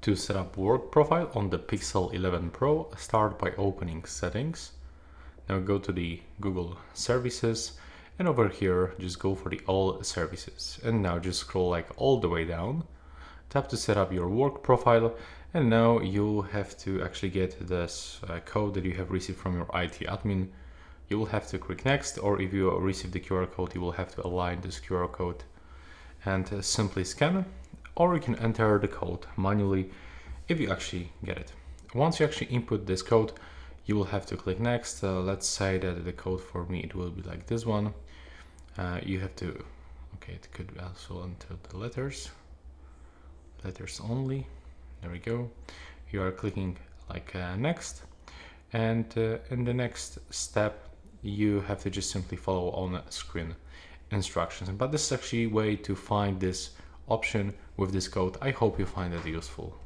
To set up work profile on the Pixel 11 Pro, start by opening settings. Now go to the Google services, and over here just go for the all services, and now just scroll like all the way down, tap to set up your work profile, and now you have to actually get this code that you have received from your IT admin. You will have to click next, or if you receive the QR code, you will have to align this QR code and simply scan, or you can enter the code manually if you actually get it. Once you actually input this code, you will have to click next. Let's say that the code for me, it will be like this one. You have to, okay, it could also enter the letters only. There we go. You are clicking like next, and in the next step, you have to just simply follow on screen instructions. But this is actually a way to find this option with this code. I hope you find it useful.